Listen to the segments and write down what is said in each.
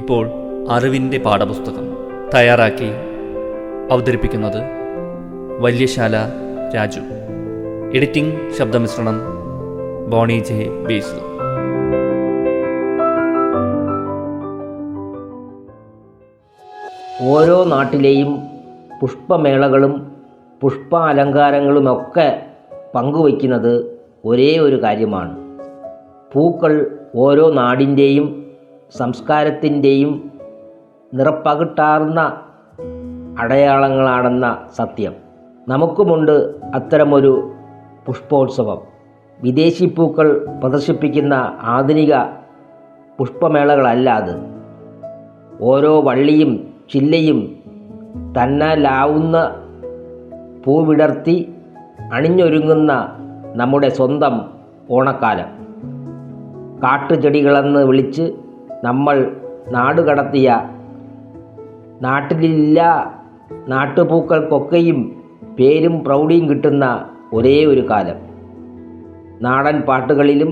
ഇപ്പോൾ അറിവിൻ്റെ പാഠപുസ്തകം തയ്യാറാക്കി അവതരിപ്പിക്കുന്നത് വല്യശാല രാജു. എഡിറ്റിംഗ് ശബ്ദമിശ്രണം ബോണി ജെ ബേസു. ഓരോ നാട്ടിലെയും പുഷ്പമേളകളും പുഷ്പാലങ്കാരങ്ങളുമൊക്കെ പങ്കുവയ്ക്കുന്നത് ഒരേ ഒരു കാര്യമാണ്. പൂക്കൾ ഓരോ നാടിൻ്റെയും സംസ്കാരത്തിൻ്റെയും നിറപ്പകിട്ടാർന്ന അടയാളങ്ങളാണെന്ന സത്യം. നമുക്കുമുണ്ട് അത്തരമൊരു പുഷ്പോത്സവം. വിദേശി പൂക്കൾ പ്രദർശിപ്പിക്കുന്ന ആധുനിക പുഷ്പമേളകളല്ല അത്. ഓരോ വള്ളിയും ചില്ലയും തന്നാലാവുന്ന പൂവിടർത്തി അണിഞ്ഞൊരുങ്ങുന്ന നമ്മുടെ സ്വന്തം ഓണക്കാലം. കാട്ടുചെടികളെന്ന് വിളിച്ച് നമ്മൾ നാടുകടത്തിയ നാട്ടിലില്ല നാട്ടുപൂക്കൾക്കൊക്കെയും പേരും പ്രൗഢിയും കിട്ടുന്ന ഒരേ ഒരു കാലം. നാടൻ പാട്ടുകളിലും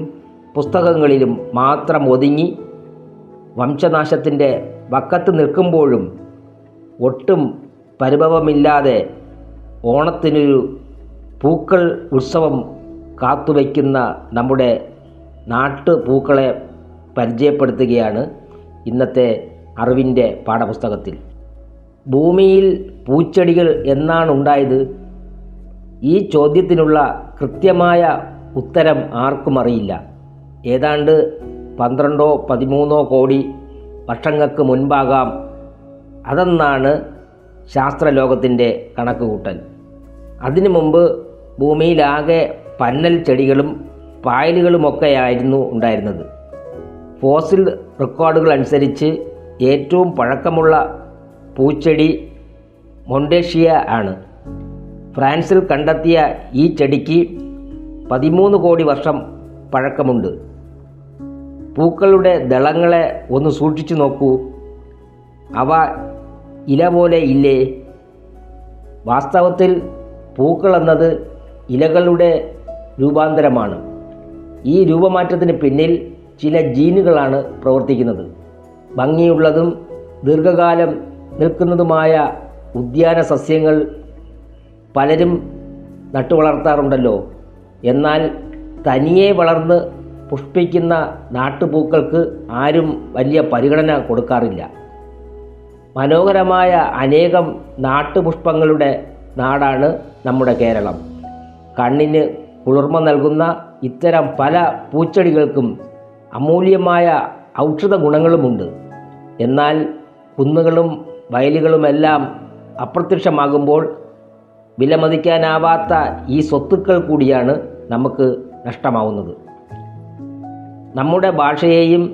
പുസ്തകങ്ങളിലും മാത്രം ഒതുങ്ങി വംശനാശത്തിൻ്റെ വക്കത്ത് നിൽക്കുമ്പോഴും ഒട്ടും പരിഭവമില്ലാതെ ഓണത്തിനൊരു പൂക്കൾ ഉത്സവം കാത്തുവയ്ക്കുന്ന നമ്മുടെ നാട്ടുപൂക്കളെ പരിചയപ്പെടുത്തുകയാണ് ഇന്നത്തെ അറിവിൻ്റെ പാഠപുസ്തകത്തിൽ. ഭൂമിയിൽ പൂച്ചെടികൾ എന്നാണ് ഉണ്ടായത്? ഈ ചോദ്യത്തിനുള്ള കൃത്യമായ ഉത്തരം ആർക്കും അറിയില്ല. ഏതാണ്ട് 12-13 കോടി വർഷങ്ങൾക്ക് മുൻപാകാം അതെന്നാണ് ശാസ്ത്രലോകത്തിൻ്റെ കണക്കുകൂട്ടൽ. അതിനു മുമ്പ് ഭൂമിയിലാകെ പന്നൽ ചെടികളും പായലുകളുമൊക്കെയായിരുന്നു ഉണ്ടായിരുന്നത്. ഫോസിൽ റെക്കോർഡുകൾ അനുസരിച്ച് ഏറ്റവും പഴക്കമുള്ള പൂച്ചെടി മൊണ്ടേഷ്യ ആണ്. ഫ്രാൻസിൽ കണ്ടെത്തിയ ഈ ചെടിക്ക് 13 കോടി വർഷം പഴക്കമുണ്ട്. പൂക്കളുടെ ദളങ്ങളെ ഒന്ന് സൂക്ഷിച്ചു നോക്കൂ. അവ ഇല പോലെ ഇല്ലേ? വാസ്തവത്തിൽ പൂക്കൾ എന്നത് ഇലകളുടെ രൂപാന്തരമാണ്. ഈ രൂപമാറ്റത്തിന് പിന്നിൽ ചില ജീനുകളാണ് പ്രവർത്തിക്കുന്നത്. ഭംഗിയുള്ളതും ദീർഘകാലം നിൽക്കുന്നതുമായ ഉദ്യാന സസ്യങ്ങൾ പലരും നട്ടുവളർത്താറുണ്ടല്ലോ. എന്നാൽ തനിയെ വളർന്ന് പുഷ്പിക്കുന്ന നാട്ടുപൂക്കൾക്ക് ആരും വലിയ പരിഗണന കൊടുക്കാറില്ല. മനോഹരമായ അനേകം നാട്ടുപുഷ്പങ്ങളുടെ നാടാണ് നമ്മുടെ കേരളം. കണ്ണിന് കുളിർമ നൽകുന്ന ഇത്തരം പല പൂച്ചെടികൾക്കും അമൂല്യമായ ഔഷധ ഗുണങ്ങളുമുണ്ട്. എന്നാൽ കുന്നുകളും വയലുകളുമെല്ലാം അപ്രത്യക്ഷമാകുമ്പോൾ വിലമതിക്കാനാവാത്ത ഈ സ്വത്തുക്കൾ കൂടിയാണ് നമുക്ക് നഷ്ടമാവുന്നത്. നമ്മുടെ ഭാഷയെയും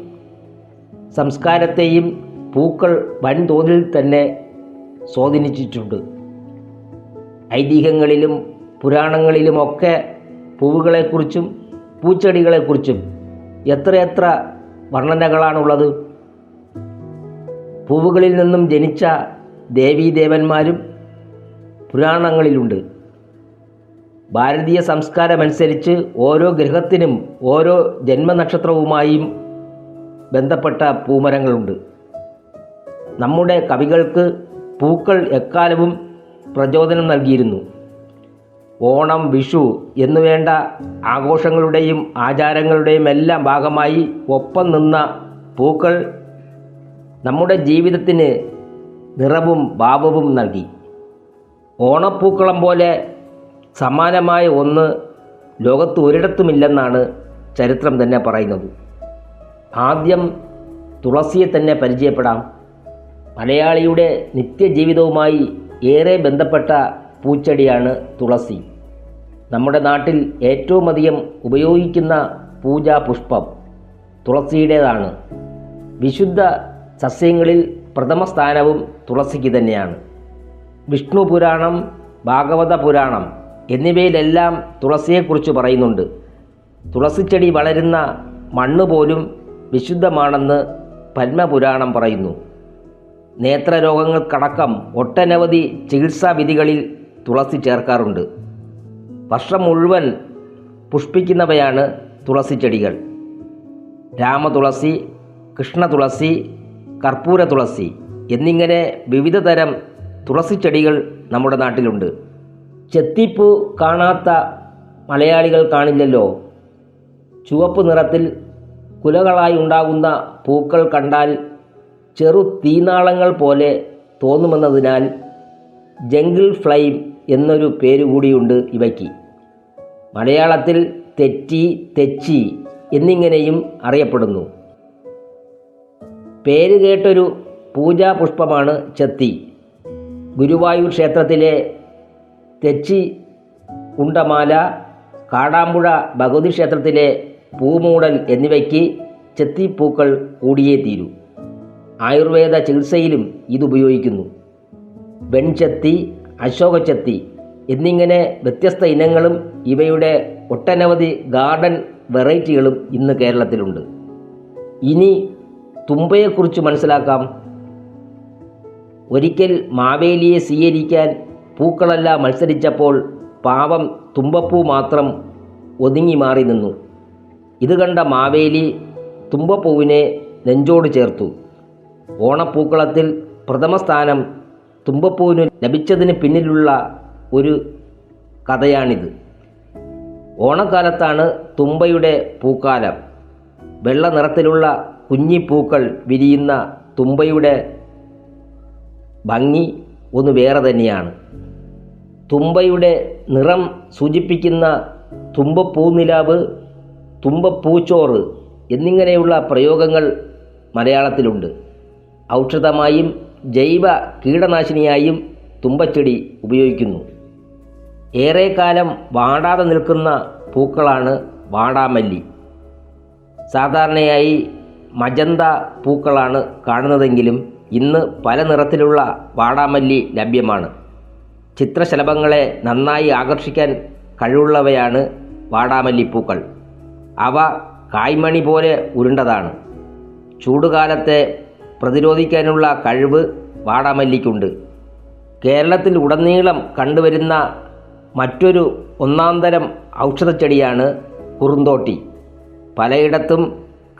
സംസ്കാരത്തെയും പൂക്കൾ വൻതോതിൽ തന്നെ സ്വാധീനിച്ചിട്ടുണ്ട്. ഐതിഹ്യങ്ങളിലും പുരാണങ്ങളിലുമൊക്കെ പൂവുകളെക്കുറിച്ചും പൂച്ചെടികളെക്കുറിച്ചും എത്രയെത്ര വർണ്ണനകളാണുള്ളത്. പൂവുകളിൽ നിന്നും ജനിച്ച ദേവീദേവന്മാരും പുരാണങ്ങളിലുണ്ട്. ഭാരതീയ സംസ്കാരമനുസരിച്ച് ഓരോ ഗ്രഹത്തിനും ഓരോ ജന്മനക്ഷത്രവുമായും ബന്ധപ്പെട്ട പൂമരങ്ങളുണ്ട്. നമ്മുടെ കവികൾക്ക് പൂക്കൾ എക്കാലവും പ്രചോദനം നൽകിയിരുന്നു. ഓണം, വിഷു എന്നുവേണ്ട ആഘോഷങ്ങളുടെയും ആചാരങ്ങളുടെയും എല്ലാം ഭാഗമായി ഒപ്പം നിന്ന പൂക്കൾ നമ്മുടെ ജീവിതത്തിന് നിറവും ഭാവവും നൽകി. ഓണപ്പൂക്കളം പോലെ സമാനമായ ഒന്ന് ലോകത്ത് ഒരിടത്തുമില്ലെന്നാണ് ചരിത്രം തന്നെ പറയുന്നത്. ആദ്യം തുളസിയെ തന്നെ പരിചയപ്പെടാം. മലയാളിയുടെ നിത്യജീവിതവുമായി ഏറെ ബന്ധപ്പെട്ട പൂച്ചെടിയാണ് തുളസി. നമ്മുടെ നാട്ടിൽ ഏറ്റവും അധികം ഉപയോഗിക്കുന്ന പൂജാ പുഷ്പം തുളസിയുടേതാണ്. വിശുദ്ധ സസ്യങ്ങളിൽ പ്രഥമ സ്ഥാനവും തുളസിക്ക് തന്നെയാണ്. വിഷ്ണു പുരാണം, ഭാഗവത പുരാണം എന്നിവയിലെല്ലാം തുളസിയെക്കുറിച്ച് പറയുന്നുണ്ട്. തുളസിച്ചെടി വളരുന്ന മണ്ണ് പോലും വിശുദ്ധമാണെന്ന് പത്മപുരാണം പറയുന്നു. നേത്രരോഗങ്ങൾക്കടക്കം ഒട്ടനവധി ചികിത്സാ വിധികളിൽ തുളസി ചേർക്കാറുണ്ട്. വർഷം മുഴുവൻ പുഷ്പിക്കുന്നവയാണ് തുളസിച്ചെടികൾ. രാമതുളസി, കൃഷ്ണ തുളസി, കർപ്പൂര തുളസി എന്നിങ്ങനെ വിവിധ തരം തുളസിച്ചെടികൾ നമ്മുടെ നാട്ടിലുണ്ട്. ചെത്തിപ്പൂ കാണാത്ത മലയാളികൾ കാണില്ലല്ലോ. ചുവപ്പ് നിറത്തിൽ കുലകളായി ഉണ്ടാകുന്ന പൂക്കൾ കണ്ടാൽ ചെറു തീനാളങ്ങൾ പോലെ തോന്നുമെന്നതിനാൽ ജംഗിൾ ഫ്ലൈം എന്നൊരു പേരുകൂടിയുണ്ട് ഇവയ്ക്ക്. മലയാളത്തിൽ തെറ്റി, തെച്ചി എന്നിങ്ങനെയും അറിയപ്പെടുന്നു. പേര് കേട്ടൊരു പൂജാപുഷ്പമാണ് ചെത്തി. ഗുരുവായൂർ ക്ഷേത്രത്തിലെ തെച്ചി ഉണ്ടമാല, കാടാമ്പുഴ ഭഗവതി ക്ഷേത്രത്തിലെ പൂമൂടൽ എന്നിവയ്ക്ക് ചെത്തിപ്പൂക്കൾ കൂടിയേ തീരൂ. ആയുർവേദ ചികിത്സയിലും ഇതുപയോഗിക്കുന്നു. വെൺചെത്തി, അശോകച്ചെത്തി എന്നിങ്ങനെ വ്യത്യസ്ത ഇനങ്ങളും ഇവയുടെ ഒട്ടനവധി ഗാർഡൻ വെറൈറ്റികളും ഇന്ന് കേരളത്തിലുണ്ട്. ഇനി തുമ്പയെക്കുറിച്ച് മനസ്സിലാക്കാം. ഒരിക്കൽ മാവേലിയെ സ്വീകരിക്കാൻ പൂക്കളെല്ലാം മത്സരിച്ചപ്പോൾ പാവം തുമ്പപ്പൂ മാത്രം ഒതുങ്ങി മാറി നിന്നു. ഇത് കണ്ട മാവേലി തുമ്പപ്പൂവിനെ നെഞ്ചോട് ചേർത്തു. ഓണപ്പൂക്കളത്തിൽ പ്രഥമ സ്ഥാനം തുമ്പപ്പൂവിന് ലഭിച്ചതിന് പിന്നിലുള്ള ഒരു കഥയാണിത്. ഓണക്കാലത്താണ് തുമ്പയുടെ പൂക്കാലം. വെള്ള നിറത്തിലുള്ള കുഞ്ഞിപ്പൂക്കൾ വിരിയുന്ന തുമ്പയുടെ ഭംഗി ഒന്ന് വേറെ തന്നെയാണ്. തുമ്പയുടെ നിറം സൂചിപ്പിക്കുന്ന തുമ്പപ്പൂനിലാവ്, തുമ്പപ്പൂച്ചോറ് എന്നിങ്ങനെയുള്ള പ്രയോഗങ്ങൾ മലയാളത്തിലുണ്ട്. ഔഷധമായും ജൈവ കീടനാശിനിയായും തുമ്പച്ചെടി ഉപയോഗിക്കുന്നു. ഏറെക്കാലം വാടാതെ നിൽക്കുന്ന പൂക്കളാണ് വാടാമല്ലി. സാധാരണയായി മജന്ത പൂക്കളാണ് കാണുന്നതെങ്കിലും ഇന്ന് പല നിറത്തിലുള്ള വാടാമല്ലി ലഭ്യമാണ്. ചിത്രശലഭങ്ങളെ നന്നായി ആകർഷിക്കാൻ കഴിവുള്ളവയാണ് വാടാമല്ലിപ്പൂക്കൾ. അവ കായ്മണി പോലെ ഉരുണ്ടതാണ്. ചൂടുകാലത്തെ പ്രതിരോധിക്കാനുള്ള കഴിവ് വാടാമല്ലിക്കുണ്ട്. കേരളത്തിൽ ഉടനീളം കണ്ടുവരുന്ന മറ്റൊരു ഒന്നാന്തരം ഔഷധച്ചെടിയാണ് കുറുന്തോട്ടി. പലയിടത്തും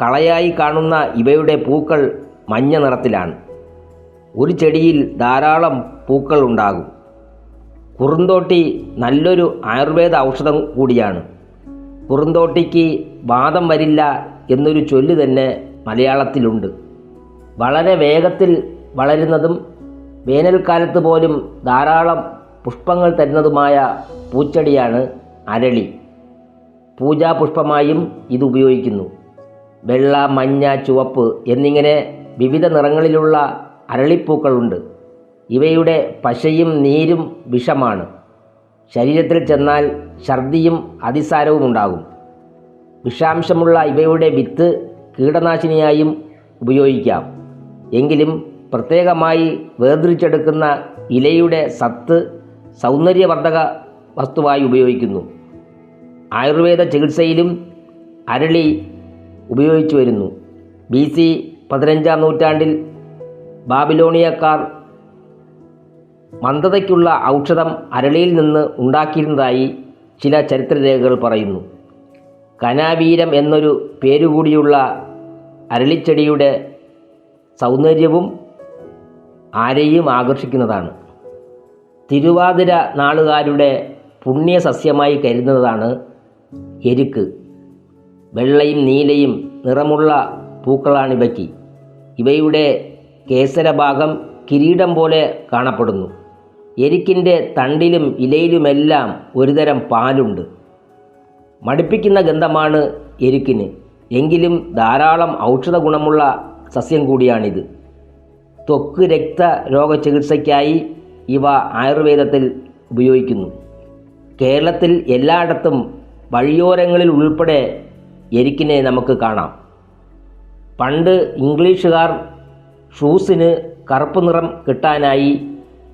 കളയായി കാണുന്ന ഇവയുടെ പൂക്കൾ മഞ്ഞ നിറത്തിലാണ്. ഒരു ചെടിയിൽ ധാരാളം പൂക്കൾ ഉണ്ടാകും. കുറുന്തോട്ടി നല്ലൊരു ആയുർവേദ ഔഷധം കൂടിയാണ്. കുറുന്തോട്ടിക്ക് വാദം വരില്ല എന്നൊരു ചൊല്ല് തന്നെ മലയാളത്തിലുണ്ട്. വളരെ വേഗത്തിൽ വളരുന്നതും വേനൽക്കാലത്ത് പോലും ധാരാളം പുഷ്പങ്ങൾ തരുന്നതുമായ പൂച്ചെടിയാണ് അരളി. പൂജാപുഷ്പമായും ഇത് ഉപയോഗിക്കുന്നു. വെള്ള, മഞ്ഞ, ചുവപ്പ് എന്നിങ്ങനെ വിവിധ നിറങ്ങളിലുള്ള അരളിപ്പൂക്കളുണ്ട്. ഇവയുടെ പശയും നീരും വിഷമാണ്. ശരീരത്തിൽ ചെന്നാൽ ഛർദിയും അതിസാരവും ഉണ്ടാകും. വിഷാംശമുള്ള ഇവയുടെ വിത്ത് കീടനാശിനിയായും ഉപയോഗിക്കാം. എങ്കിലും പ്രത്യേകമായി വേർതിരിച്ചെടുക്കുന്ന ഇലയുടെ സത്ത് സൗന്ദര്യവർദ്ധക വസ്തുവായി ഉപയോഗിക്കുന്നു. ആയുർവേദ ചികിത്സയിലും അരളി ഉപയോഗിച്ചു വരുന്നു. BC 15-ാം നൂറ്റാണ്ടിൽ ബാബിലോണിയക്കാർ മന്ദതയ്ക്കുള്ള ഔഷധം അരളിയിൽ നിന്ന് ഉണ്ടാക്കിയിരുന്നതായി ചില ചരിത്രരേഖകൾ പറയുന്നു. കനാവീരം എന്നൊരു പേരുകൂടിയുള്ള അരളിച്ചെടിയുടെ സൗന്ദര്യവും ആരെയും ആകർഷിക്കുന്നതാണ്. തിരുവാതിര നാളുകാരുടെ പുണ്യസസ്യമായി കരുതുന്നതാണ് എരുക്ക്. വെള്ളയും നീലയും നിറമുള്ള പൂക്കളാണിവയ്ക്ക്. ഇവയുടെ കേസരഭാഗം കിരീടം പോലെ കാണപ്പെടുന്നു. എരുക്കിൻ്റെ തണ്ടിലും ഇലയിലുമെല്ലാം ഒരുതരം പാലുണ്ട്. മടുപ്പിക്കുന്ന ഗന്ധമാണ് എരുക്കിന്. എങ്കിലും ധാരാളം ഔഷധ ഗുണമുള്ള സസ്യം കൂടിയാണിത്. ത്വക്ക് രക്ത രോഗചികിത്സയ്ക്കായി ഇവ ആയുർവേദത്തിൽ ഉപയോഗിക്കുന്നു. കേരളത്തിൽ എല്ലായിടത്തും വഴിയോരങ്ങളിൽ ഉൾപ്പെടെ എരുക്കിനെ നമുക്ക് കാണാം. പണ്ട് ഇംഗ്ലീഷുകാർ ഷൂസിന് കറുപ്പ് നിറം കിട്ടാനായി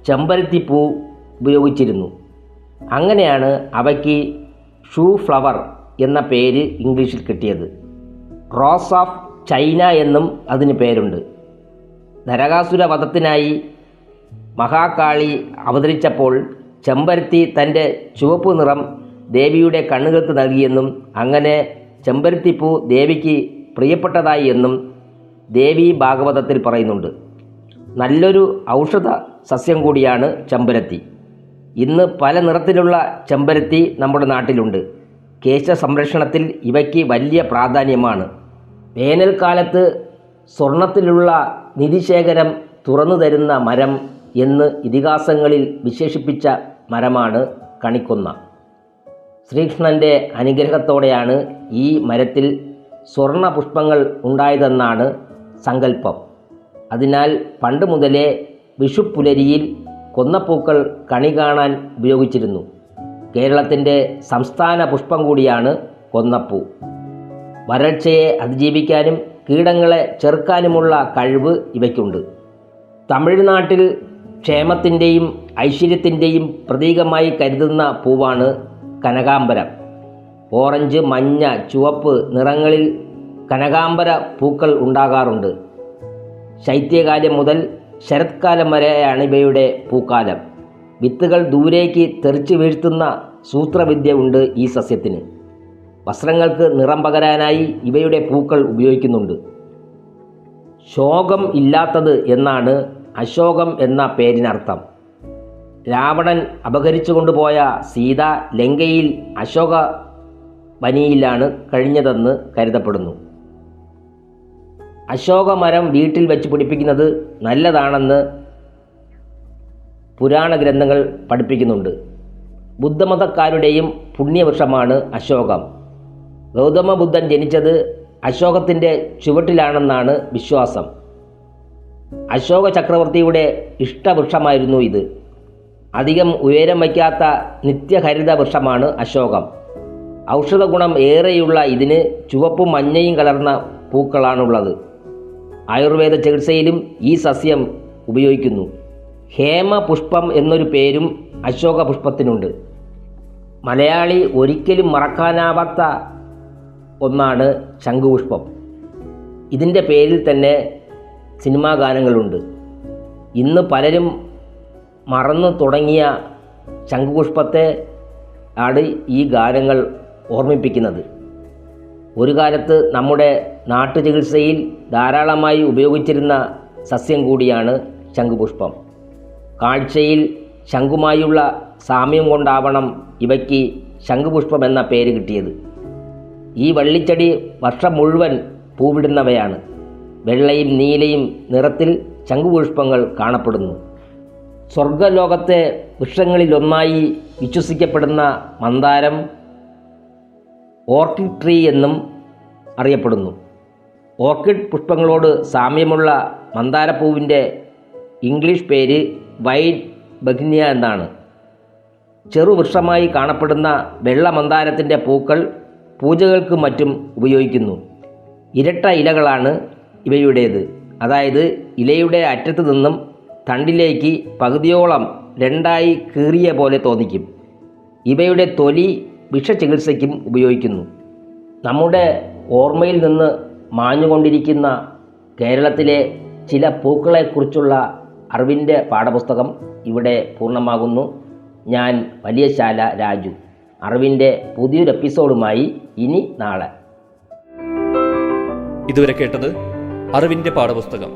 ചെമ്പരത്തിപ്പൂ ഉപയോഗിച്ചിരുന്നു. അങ്ങനെയാണ് അവയ്ക്ക് ഷൂ ഫ്ലവർ എന്ന പേര് ഇംഗ്ലീഷിൽ കിട്ടിയത്. റോസ് ഓഫ് ചൈന എന്നും അതിന് പേരുണ്ട്. നരകാസുര വധത്തിനായി മഹാകാളി അവതരിച്ചപ്പോൾ ചെമ്പരത്തി തൻ്റെ ചുവപ്പ് നിറം ദേവിയുടെ കണ്ണുകൾക്ക് നൽകിയെന്നും അങ്ങനെ ചെമ്പരത്തിപ്പൂ ദേവിക്ക് പ്രിയപ്പെട്ടതായി എന്നും ദേവി ഭാഗവതത്തിൽ പറയുന്നുണ്ട്. നല്ലൊരു ഔഷധ സസ്യം കൂടിയാണ് ചെമ്പരത്തി. ഇന്ന് പല നിറത്തിലുള്ള ചെമ്പരത്തി നമ്മുടെ നാട്ടിലുണ്ട്. കേശ സംരക്ഷണത്തിൽ ഇവയ്ക്ക് വലിയ പ്രാധാന്യമാണ്. വേനൽക്കാലത്ത് സ്വർണത്തിലുള്ള നിധിശേഖരം തുറന്നു തരുന്ന മരം എന്ന് ഇതിഹാസങ്ങളിൽ വിശേഷിപ്പിച്ച മരമാണ് കണിക്കൊന്ന. ശ്രീകൃഷ്ണൻ്റെ അനുഗ്രഹത്തോടെയാണ് ഈ മരത്തിൽ സ്വർണ പുഷ്പങ്ങൾ ഉണ്ടായതെന്നാണ് സങ്കല്പം. അതിനാൽ പണ്ട് മുതലേ വിഷുപ്പുലരിയിൽ കൊന്നപ്പൂക്കൾ കണി കാണാൻ ഉപയോഗിച്ചിരുന്നു. കേരളത്തിൻ്റെ സംസ്ഥാന പുഷ്പം കൂടിയാണ് കൊന്നപ്പൂ. വരൾച്ചയെ അതിജീവിക്കാനും കീടങ്ങളെ ചെറുക്കാനുമുള്ള കഴിവ് ഇവയ്ക്കുണ്ട്. തമിഴ്നാട്ടിൽ ക്ഷേമത്തിൻ്റെയും ഐശ്വര്യത്തിൻ്റെയും പ്രതീകമായി കരുതുന്ന പൂവാണ് കനകാംബരം. ഓറഞ്ച്, മഞ്ഞ, ചുവപ്പ് നിറങ്ങളിൽ കനകാംബര പൂക്കൾ ഉണ്ടാകാറുണ്ട്. ശൈത്യകാലം മുതൽ ശരത്കാലം വരെയാണ് ഇവയുടെ പൂക്കാലം. വിത്തുകൾ ദൂരേക്ക് തെറിച്ചു വീഴ്ത്തുന്ന സൂത്രവിദ്യ ഉണ്ട് ഈ സസ്യത്തിന്. വസ്ത്രങ്ങൾക്ക് നിറം പകരാനായി ഇവയുടെ പൂക്കൾ ഉപയോഗിക്കുന്നുണ്ട്. ശോകം ഇല്ലാത്തത് എന്നാണ് അശോകം എന്ന പേരിനർത്ഥം. രാവണൻ അപഹരിച്ചു കൊണ്ടുപോയ സീത ലങ്കയിൽ അശോക വനിയിലാണ് കഴിഞ്ഞതെന്ന് കരുതപ്പെടുന്നു. അശോകമരം വീട്ടിൽ വെച്ച് പിടിപ്പിക്കുന്നത് നല്ലതാണെന്ന് പുരാണ ഗ്രന്ഥങ്ങൾ പഠിപ്പിക്കുന്നുണ്ട്. ബുദ്ധമതക്കാരുടെയും പുണ്യവൃക്ഷമാണ് അശോകം. ഗൗതമ ബുദ്ധൻ ജനിച്ചത് അശോകത്തിൻ്റെ ചുവട്ടിലാണെന്നാണ് വിശ്വാസം. അശോക ചക്രവർത്തിയുടെ ഇഷ്ടവൃക്ഷമായിരുന്നു ഇത്. അധികം ഉയരം വയ്ക്കാത്ത നിത്യഹരിത വൃക്ഷമാണ് അശോകം. ഔഷധ ഗുണം ഏറെയുള്ള ഇതിന് ചുവപ്പും മഞ്ഞയും കലർന്ന പൂക്കളാണുള്ളത്. ആയുർവേദ ചികിത്സയിലും ഈ സസ്യം ഉപയോഗിക്കുന്നു. ഹേമ പുഷ്പം എന്നൊരു പേരും അശോക പുഷ്പത്തിനുണ്ട്. മലയാളി ഒരിക്കലും മറക്കാനാവാത്ത ഒന്നാണ് ശംഖുപുഷ്പം. ഇതിൻ്റെ പേരിൽ തന്നെ സിനിമാ ഗാനങ്ങളുണ്ട്. ഇന്ന് പലരും മറന്നു തുടങ്ങിയ ശംഖുപുഷ്പത്തെ ആണ് ഈ ഗാനങ്ങൾ ഓർമ്മിപ്പിക്കുന്നത്. ഒരു കാലത്ത് നമ്മുടെ നാട്ടുചികിത്സയിൽ ധാരാളമായി ഉപയോഗിച്ചിരുന്ന സസ്യം കൂടിയാണ് ശംഖുപുഷ്പം. കാഴ്ചയിൽ ശംഖുമായുള്ള സാമ്യം കൊണ്ടാവണം ഇവയ്ക്ക് ശംഖുപുഷ്പം എന്ന പേര് കിട്ടിയത്. ഈ വള്ളിച്ചെടി വർഷം മുഴുവൻ പൂവിടുന്നവയാണ്. വെള്ളയും നീലയും നിറത്തിൽ ശംഖുപുഷ്പങ്ങൾ കാണപ്പെടുന്നു. സ്വർഗലോകത്തെ വൃക്ഷങ്ങളിലൊന്നായി വിശ്വസിക്കപ്പെടുന്ന മന്ദാരം ഓർക്കിഡ് ട്രീ എന്നും അറിയപ്പെടുന്നു. ഓർക്കിഡ് പുഷ്പങ്ങളോട് സാമ്യമുള്ള മന്ദാരപ്പൂവിൻ്റെ ഇംഗ്ലീഷ് പേര് വൈറ്റ് ബഗ്നിയ എന്നാണ്. ചെറുവൃക്ഷമായി കാണപ്പെടുന്ന വെള്ള മന്ദാരത്തിൻ്റെ പൂക്കൾ പൂജകൾക്കും മറ്റും ഉപയോഗിക്കുന്നു. ഇരട്ട ഇലകളാണ് ഇവയുടേത്. അതായത് ഇലയുടെ അറ്റത്ത് നിന്നും തണ്ടിലേക്ക് പകുതിയോളം രണ്ടായി കീറിയ പോലെ തോന്നിക്കും. ഇവയുടെ തൊലി വിഷചികിത്സയ്ക്കും ഉപയോഗിക്കുന്നു. നമ്മുടെ ഓർമ്മയിൽ നിന്ന് മാഞ്ഞുകൊണ്ടിരിക്കുന്ന കേരളത്തിലെ ചില പൂക്കളെക്കുറിച്ചുള്ള അറിവിൻ്റെ പാഠപുസ്തകം ഇവിടെ പൂർണ്ണമാകുന്നു. ഞാൻ വലിയശാല രാജു. അറിവിൻ്റെ പുതിയൊരു എപ്പിസോഡുമായി ഇനി നാളെ. ഇതുവരെ കേട്ടത് അറിവിൻ്റെ പാഠപുസ്തകം.